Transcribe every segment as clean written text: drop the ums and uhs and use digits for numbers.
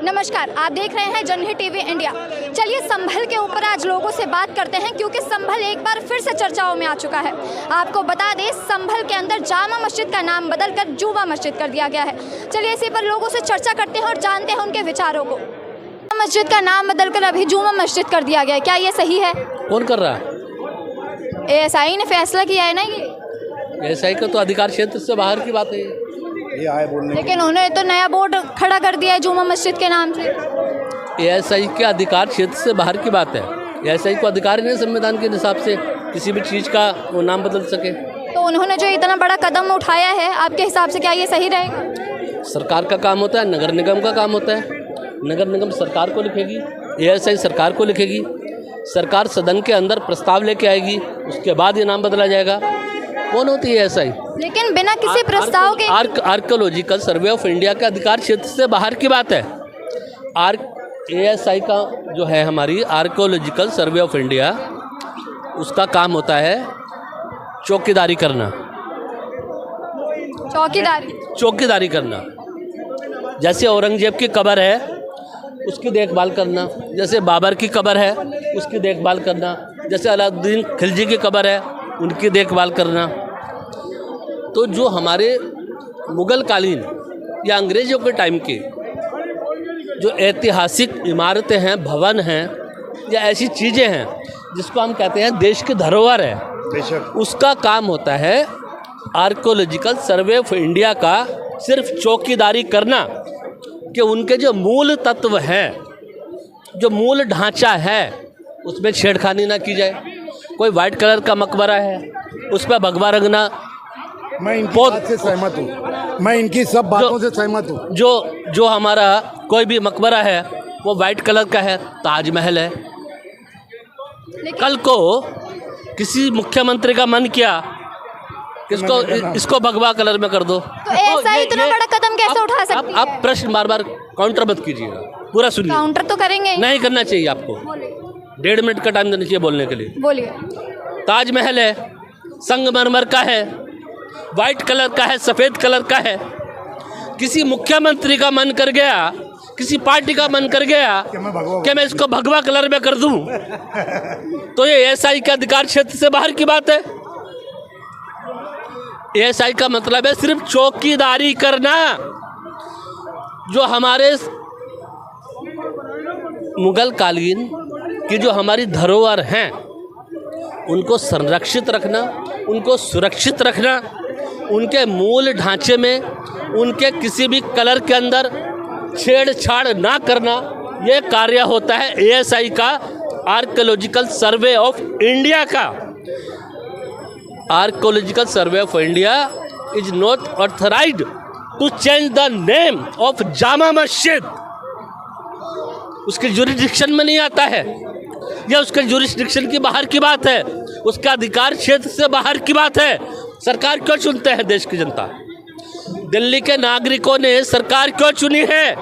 नमस्कार, आप देख रहे हैं जनहित टीवी इंडिया। चलिए संभल के ऊपर आज लोगों से बात करते हैं, क्योंकि संभल एक बार फिर से चर्चाओं में आ चुका है। आपको बता दें, संभल के अंदर जामा मस्जिद का नाम बदलकर जुमा मस्जिद कर दिया गया है। चलिए इसी पर लोगों से चर्चा करते हैं और जानते हैं उनके विचारों को। मस्जिद का नाम बदलकर अभी जुमा मस्जिद कर दिया गया है, क्या ये सही है? कौन कर रहा है? ASI ने फैसला किया है ना। ये ASI का तो अधिकार क्षेत्र से बाहर की बात है ये आए बोलने, लेकिन उन्होंने तो नया बोर्ड खड़ा कर दिया है जुमा मस्जिद के नाम से। ASI के अधिकार क्षेत्र से बाहर की बात है। ASI को अधिकार नहीं है संविधान के हिसाब से किसी भी चीज़ का वो नाम बदल सके। तो उन्होंने जो इतना बड़ा कदम उठाया है, आपके हिसाब से क्या ये सही रहेगा? सरकार का काम होता है, नगर निगम का काम होता है। नगर निगम सरकार को लिखेगी, ASI सरकार को लिखेगी, सरकार सदन के अंदर प्रस्ताव लेके आएगी, उसके बाद ये नाम बदला जाएगा। कौन होती है ASI? लेकिन बिना किसी प्रस्ताव के आर्कियोलॉजिकल सर्वे ऑफ इंडिया के अधिकार क्षेत्र से बाहर की बात है। ASI का जो है हमारी आर्कियोलॉजिकल सर्वे ऑफ इंडिया, उसका काम होता है चौकीदारी करना। चौकीदारी करना। जैसे औरंगजेब की कब्र है उसकी देखभाल करना, जैसे बाबर की कब्र है उसकी देखभाल करना, जैसे अलाउद्दीन खिलजी की कब्र है उनकी देखभाल करना। तो जो हमारे मुग़ल कालीन या अंग्रेज़ों के टाइम की जो ऐतिहासिक इमारतें हैं, भवन हैं या ऐसी चीज़ें हैं जिसको हम कहते हैं देश की धरोहर है, उसका काम होता है आर्कियोलॉजिकल सर्वे ऑफ इंडिया का सिर्फ चौकीदारी करना कि उनके जो मूल तत्व हैं, जो मूल ढांचा है, उसमें छेड़खानी ना की जाए। कोई वाइट कलर का मकबरा है उस पर भगवा रंगना, मैं इनकी बात से सहमत हूँ, मैं इनकी सब बातों से सहमत हूँ। जो हमारा कोई भी मकबरा है वो वाइट कलर का है, ताजमहल है। कल को किसी मुख्यमंत्री का मन किया किसको इसको भगवा कलर में कर दो, तो ऐसा इतना बड़ा कदम कैसे उठा सकती है? आप प्रश्न बार बार काउंटर मत कीजिएगा, पूरा सुनिए। काउंटर तो करेंगे नहीं करना चाहिए आपको, 1.5 मिनट का टाइम देना चाहिए बोलने के लिए। बोलिए। ताजमहल है, संगमरमर का है, वाइट कलर का है, सफ़ेद कलर का है। किसी मुख्यमंत्री का मन कर गया, किसी पार्टी का मन कर गया कि मैं इसको भगवा कलर में कर दूं, तो ये ASI के अधिकार क्षेत्र से बाहर की बात है। ASI का मतलब है सिर्फ चौकीदारी करना। जो हमारे मुग़ल कालीन की जो हमारी धरोहर हैं उनको संरक्षित रखना, उनको सुरक्षित रखना, उनके मूल ढांचे में उनके किसी भी कलर के अंदर छेड़छाड़ ना करना, ये कार्य होता है ASI का, आर्कियोलॉजिकल सर्वे ऑफ इंडिया का। Archaeological survey of India is not authorised to change the name of Jama Masjid. उसके जुरिडिक्शन में नहीं आता है, यह उसके जुरिडिक्शन की बाहर की बात है, उसका अधिकार क्षेत्र से बाहर की बात है। सरकार क्यों चुनते हैं देश की जनता? दिल्ली के नागरिकों ने सरकार क्यों चुनी है?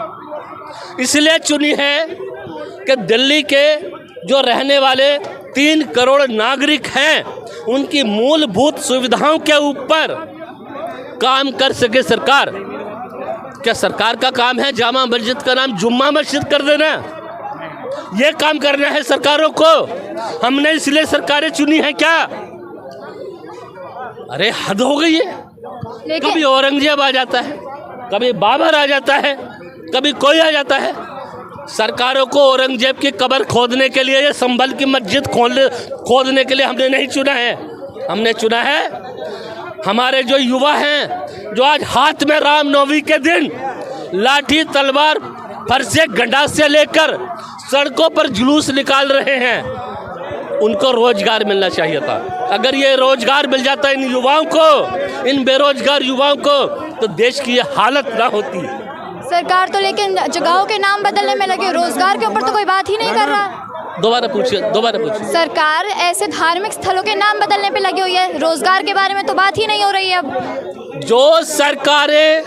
इसलिए चुनी है कि दिल्ली के जो रहने वाले 3 करोड़ नागरिक हैं उनकी मूलभूत सुविधाओं के ऊपर काम कर सके सरकार। क्या सरकार का काम है जामा मस्जिद का नाम जुम्मा मस्जिद कर देना? ये काम करना है सरकारों को? हमने इसलिए सरकारें चुनी है क्या? अरे हद हो गई है। कभी औरंगजेब आ जाता है, कभी बाबर आ जाता है, कभी कोई आ जाता है। सरकारों को औरंगजेब की कब्र खोदने के लिए या संभल की मस्जिद खोदने के लिए हमने नहीं चुना है। हमने चुना है हमारे जो युवा हैं, जो आज हाथ में रामनवमी के दिन लाठी तलवार फरसे गंडा से लेकर सड़कों पर जुलूस निकाल रहे हैं, उनको रोजगार मिलना चाहिए था। अगर ये रोजगार मिल जाता इन युवाओं को, इन बेरोजगार युवाओं को, तो देश की ये हालत ना होती। सरकार तो लेकिन जगहों के नाम बदलने में लगे, रोजगार के ऊपर तो कोई बात ही नहीं कर रहा। दोबारा पूछिए। सरकार ऐसे धार्मिक स्थलों के नाम बदलने पे लगी हुई है, रोजगार के बारे में तो बात ही नहीं हो रही है अब। जो सरकारें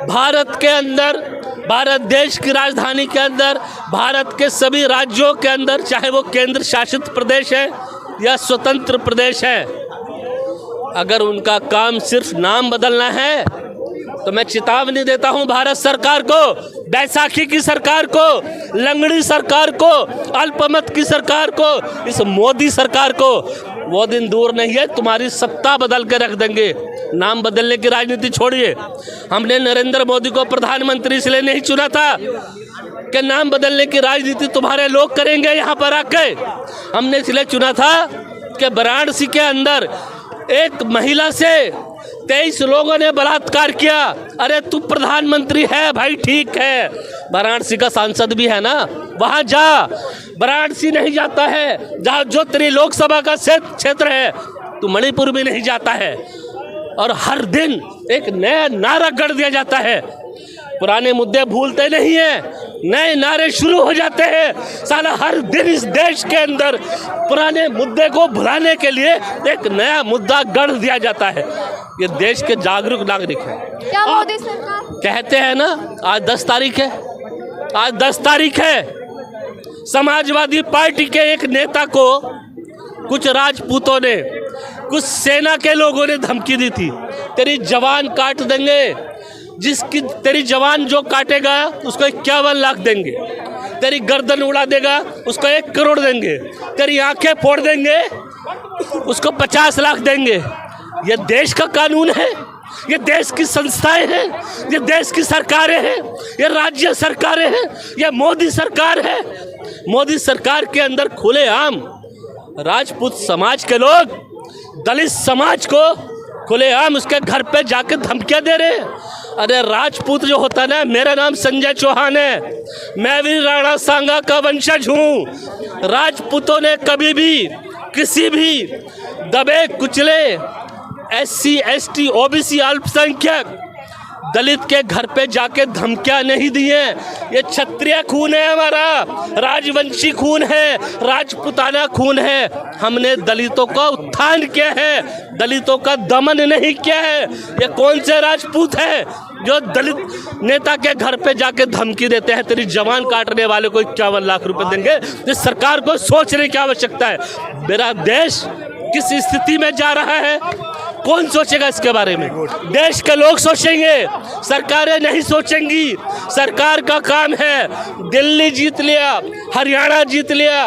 भारत के अंदर, भारत देश की राजधानी के अंदर, भारत के सभी राज्यों के अंदर, चाहे वो केंद्र शासित प्रदेश है या स्वतंत्र प्रदेश है, अगर उनका काम सिर्फ नाम बदलना है तो मैं चेतावनी देता हूं भारत सरकार को, बैसाखी की सरकार को, लंगड़ी सरकार को, अल्पमत की सरकार को, इस मोदी सरकार को। वो दिन दूर नहीं है, तुम्हारी सत्ता बदल के रख देंगे। नाम बदलने की राजनीति छोड़िए। हमने नरेंद्र मोदी को प्रधानमंत्री इसलिए नहीं चुना था कि नाम बदलने की राजनीति तुम्हारे लोग करेंगे यहाँ पर आके। हमने इसलिए चुना था कि वाराणसी के अंदर एक महिला से 23 लोगों ने बलात्कार किया। अरे तू प्रधानमंत्री है भाई, ठीक है, वाराणसी का सांसद भी है ना, वहाँ जा। वाराणसी नहीं जाता है, जहाँ जो तेरी लोकसभा का क्षेत्र है, तू मणिपुर भी नहीं जाता है। और हर दिन एक नया नारा गढ़ दिया जाता है। पुराने मुद्दे भूलते नहीं हैं, नए नारे शुरू हो जाते हैं। साला हर दिन इस देश के अंदर पुराने मुद्दे को भुलाने के लिए एक नया मुद्दा गढ़ दिया जाता है। ये देश के जागरूक नागरिक हैं। क्या मोदी सरकार कहते हैं ना, आज 10 तारीख है, आज 10 तारीख है। समाजवादी पार्टी के एक नेता को कुछ राजपूतों ने, कुछ सेना के लोगों ने धमकी दी थी, तेरी जवान काट देंगे, जिसकी तेरी जवान जो काटेगा उसको 51 लाख देंगे, तेरी गर्दन उड़ा देगा उसको 1 करोड़ देंगे, तेरी आंखें फोड़ देंगे उसको 50 लाख देंगे। ये देश का कानून है, ये देश की संस्थाएं हैं, ये देश की सरकारें हैं, ये राज्य सरकारें हैं, ये मोदी सरकार है। मोदी सरकार के अंदर खुलेआम राजपूत समाज के लोग दलित समाज को खुलेआम उसके घर पे जाके धमकियां दे रहे हैं। अरे राजपूत जो होता है ना, मेरा नाम संजय चौहान है, मैं भी राणा सांगा का वंशज हूँ। राजपूतों ने कभी भी किसी भी दबे कुचले SC ST OBC अल्पसंख्यक दलित के घर पे जाके धमकियां नहीं दी हैं। ये क्षत्रिय खून है हमारा, राजवंशी खून है, राजपुताना खून है। हमने दलितों का उत्थान किया है, दलितों का दमन नहीं किया है। ये कौन से राजपूत हैं जो दलित नेता के घर पे जाके धमकी देते हैं, तेरी जवान काटने वाले को 51 लाख रुपए देंगे? इस सरकार को सोचने की आवश्यकता है। मेरा देश किस स्थिति में जा रहा है, कौन सोचेगा इसके बारे में? देश के लोग सोचेंगे, सरकारें नहीं सोचेंगी। सरकार का काम है, दिल्ली जीत लिया, हरियाणा जीत लिया,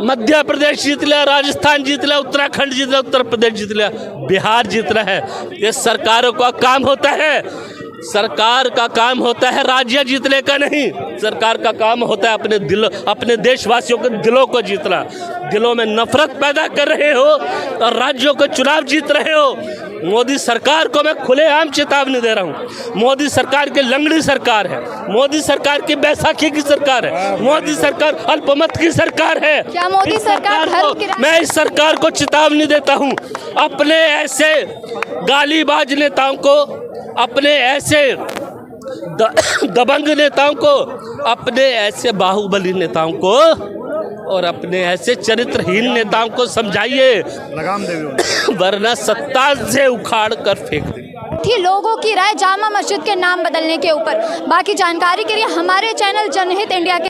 मध्य प्रदेश जीत लिया, राजस्थान जीत लिया, उत्तराखंड जीत लिया, उत्तर प्रदेश जीत लिया, बिहार जीत रहा है। ये सरकारों का काम होता है। सरकार का काम होता है राज्य जीतने का नहीं, सरकार का काम होता है अपने देशवासियों के दिलों को जीतना। दिलों में नफरत पैदा कर रहे हो और राज्यों को चुनाव जीत रहे हो। मोदी सरकार को मैं खुलेआम चेतावनी दे रहा हूँ। मोदी सरकार की लंगड़ी सरकार है, मोदी सरकार की बैसाखी की सरकार है, मोदी सरकार अल्पमत की सरकार है। क्या मोदी सरकार मैं इस सरकार को चेतावनी देता हूँ, अपने ऐसे गालीबाज नेताओं को, अपने ऐसे दबंग नेताओं को, अपने ऐसे बाहुबली नेताओं को और अपने ऐसे चरित्रहीन नेताओं को समझाइए, लगाम दे, वरना सत्ता से उखाड़ कर फेंक देंगे। थी लोगों की राय जामा मस्जिद के नाम बदलने के ऊपर। बाकी जानकारी के लिए हमारे चैनल जनहित इंडिया के